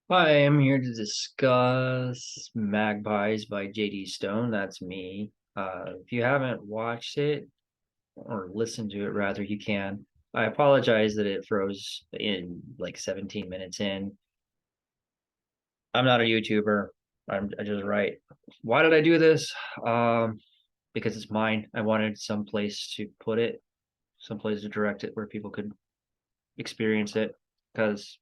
Hi, I'm here to discuss Magpies by J.D. Stone. That's me. If you haven't watched it or listened to it, rather, you can. I apologize that it froze in like 17 minutes in. I'm not a YouTuber. I just write. Why did I do this? Um, because it's mine. I wanted some place to put it, some place to direct it where people could experience it. Because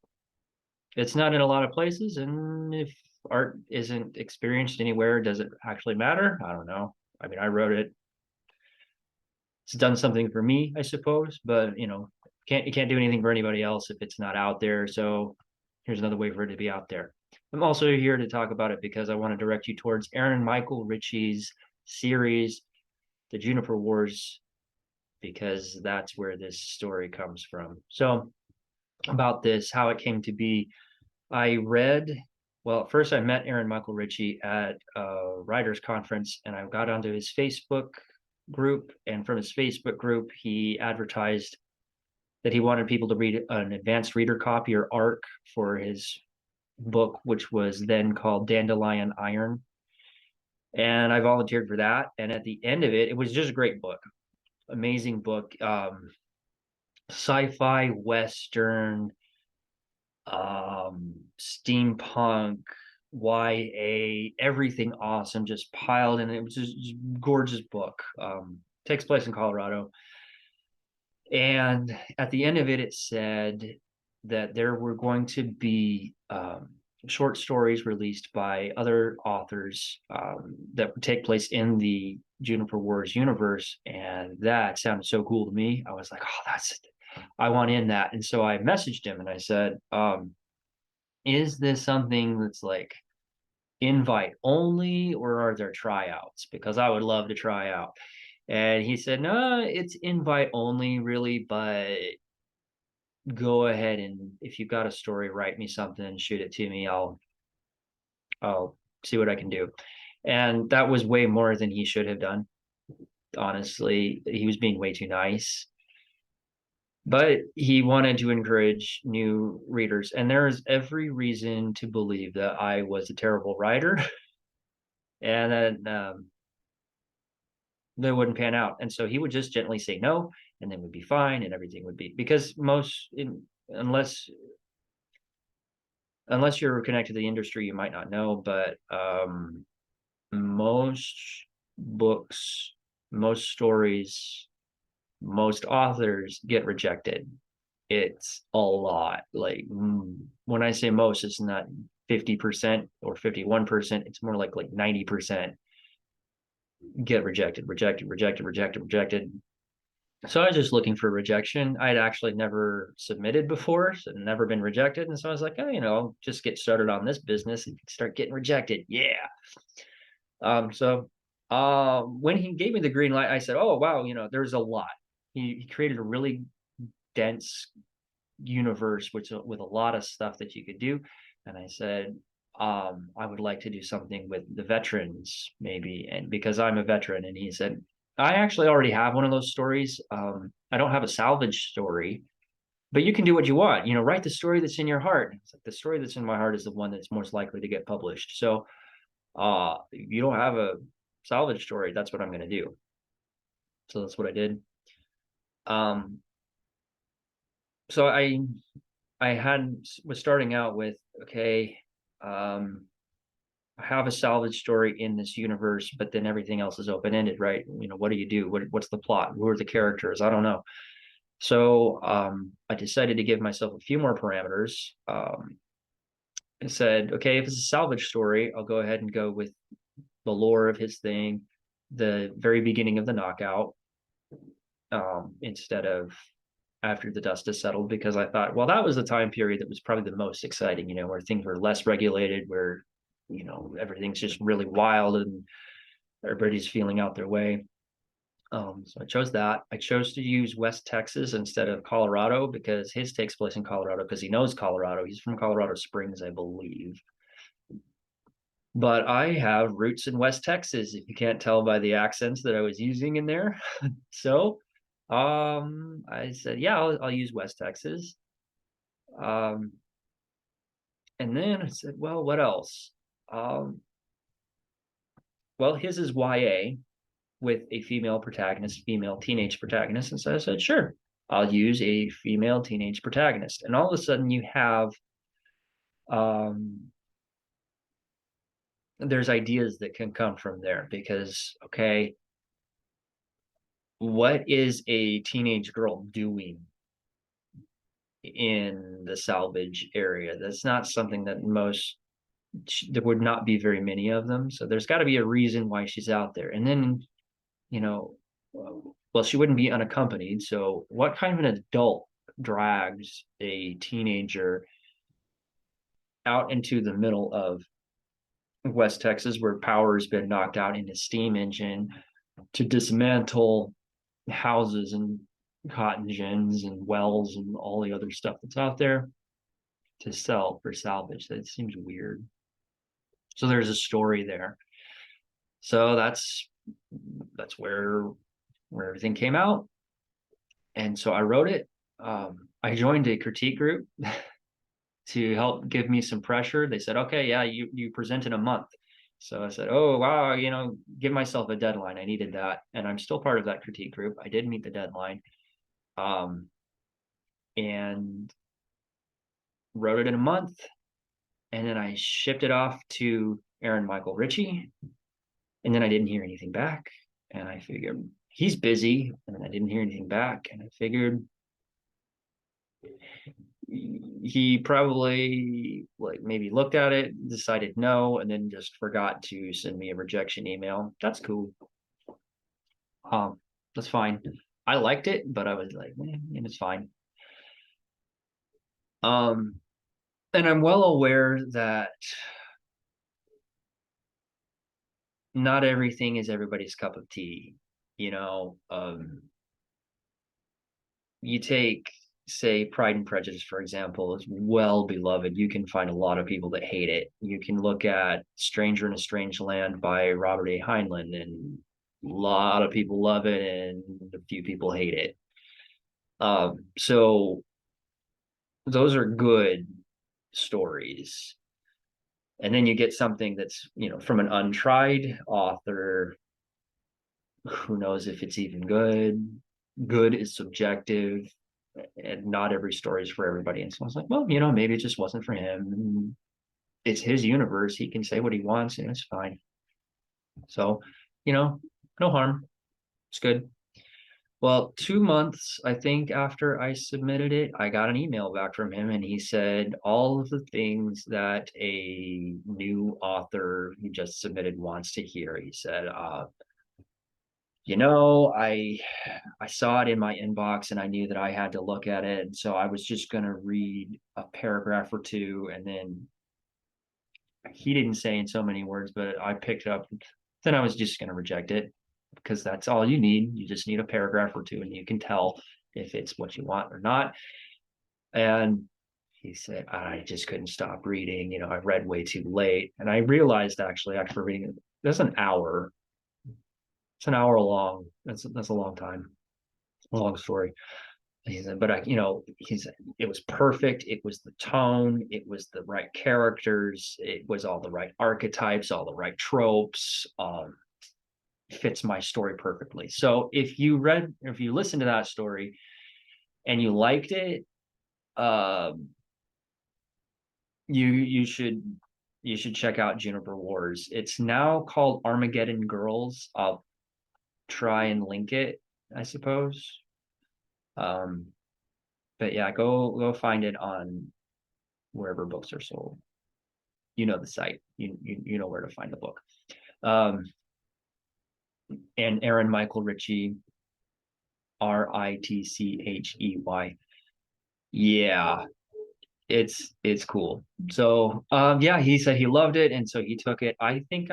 it's not in a lot of places, and if art isn't experienced anywhere, does it actually matter? I don't know. I mean, I wrote it. It's done something for me, I suppose, but you can't do anything for anybody else if it's not out there. So here's another way for it to be out there. I'm also here to talk about it because I want to direct you towards Aaron Michael Ritchie's series, The Juniper Wars, because that's where this story comes from. So about this, how it came to be. I read, well, at first I met Aaron Michael Ritchie at a writers conference, and I got onto his Facebook group. And from his Facebook group, he advertised that he wanted people to read an advanced reader copy or ARC for his book, which was then called Dandelion Iron. And I volunteered for that. And at the end of it, it was just a great book, amazing book, sci-fi, Western, steampunk, YA, everything awesome, just piled in. It was just gorgeous book. Takes place in Colorado. And at the end of it, it said that there were going to be short stories released by other authors that would take place in the Juniper Wars universe. And that sounded so cool to me. I was like, oh, I want in that. And so I messaged him and I said, is this something that's like invite only or are there tryouts? Because I would love to try out. And he said, no, it's invite only, really, but go ahead and if you've got a story, write me something, shoot it to me. I'll see what I can do. And that was way more than he should have done. Honestly, he was being way too nice. But he wanted to encourage new readers, and there is every reason to believe that I was a terrible writer and then they wouldn't pan out. And so he would just gently say no, and then would be fine, and everything would be because unless you're connected to the industry, you might not know, but most books, most stories, most authors get rejected. It's a lot. Like when I say most, it's not 50% or 51%. It's more like 90% get rejected, rejected, rejected, rejected, rejected. So I was just looking for rejection. I'd actually never submitted before, so never been rejected. And so I was like, oh, just get started on this business and start getting rejected. Yeah. So when he gave me the green light, I said, oh, wow, there's a lot. He created a really dense universe with a lot of stuff that you could do. And I said, I would like to do something with the veterans, maybe. And because I'm a veteran, and he said, I actually already have one of those stories. I don't have a salvage story, but you can do what you want. Write the story that's in your heart. It's like the story that's in my heart is the one that's most likely to get published. So if you don't have a salvage story, that's what I'm going to do. So that's what I did. Um, so I had was starting out with, okay, I have a salvage story in this universe, but then everything else is open ended, right? What do you do? What's the plot? Who are the characters? I don't know. So I decided to give myself a few more parameters. And said, okay, if it's a salvage story, I'll go ahead and go with the lore of his thing, the very beginning of the knockout, instead of after the dust has settled, because I thought, well, that was the time period that was probably the most exciting, where things were less regulated, where, everything's just really wild and everybody's feeling out their way. So I chose that. I chose to use West Texas instead of Colorado because his takes place in Colorado because he knows Colorado. He's from Colorado Springs, I believe. But I have roots in West Texas, if you can't tell by the accents that I was using in there. So I said, yeah, I'll use West Texas. Um, And then I said, well, what else? Um, well, his is YA with a female protagonist, female teenage protagonist. And so I said, sure, I'll use a female teenage protagonist. And all of a sudden you have um, there's ideas that can come from there because, okay, what is a teenage girl doing in the salvage area? That's not something that there would not be very many of them. So there's got to be a reason why she's out there. And then, you know, well, she wouldn't be unaccompanied. So what kind of an adult drags a teenager out into the middle of West Texas where power has been knocked out in a steam engine to dismantle houses and cotton gins and wells and all the other stuff that's out there to sell for salvage? That seems weird. So there's a story there. So that's where everything came out. And so I wrote it. I joined a critique group to help give me some pressure. They said, okay, yeah, you present in a month. So I said, oh wow, give myself a deadline. I needed that. And I'm still part of that critique group. I did meet the deadline. Um, and wrote it in a month. And then I shipped it off to Aaron Michael Ritchie. And then I didn't hear anything back. And I figured he's busy. And then I didn't hear anything back. And I figured he probably like maybe looked at it, decided no, and then just forgot to send me a rejection email. That's cool. That's fine. I liked it, but I was like, it's fine. Um, and I'm well aware that not everything is everybody's cup of tea. You know, you take, say, Pride and Prejudice, for example, is well beloved. You can find a lot of people that hate it. You can look at Stranger in a Strange Land by Robert A. Heinlein, and a lot of people love it and a few people hate it. So those are good stories. And then you get something that's, from an untried author. Who knows if it's even good? Good is subjective, and not every story is for everybody. And so I was like, well, maybe it just wasn't for him. It's his universe. He can say what he wants, and it's fine. So, no harm. It's good. Well, 2 months, I think, after I submitted it, I got an email back from him, and he said all of the things that a new author who just submitted wants to hear. He said, I saw it in my inbox and I knew that I had to look at it. And so I was just going to read a paragraph or two. And then he didn't say in so many words, but I picked up. Then I was just going to reject it because that's all you need. You just need a paragraph or two and you can tell if it's what you want or not. And he said, I just couldn't stop reading. I read way too late. And I realized actually, after reading it, that's an hour. It's an hour long. That's a long time. A long story. He said, but he said it was perfect. It was the tone. It was the right characters. It was all the right archetypes, all the right tropes. Fits my story perfectly. So if you listen to that story and you liked it, you should check out Juniper Wars. It's now called Armageddon Girls. I'll try and link it, I suppose. But yeah, go find it on wherever books are sold. You know the site. You know where to find the book. And Aaron Michael Ritchie, Ritchey. Yeah, it's cool. So yeah, he said he loved it, and so he took it. I think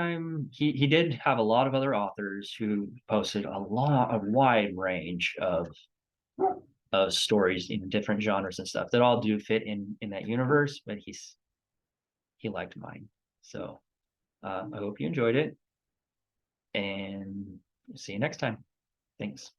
he did have a lot of other authors who posted a wide range of stories in different genres and stuff that all do fit in that universe, but he liked mine. So I hope you enjoyed it, and see you next time. Thanks.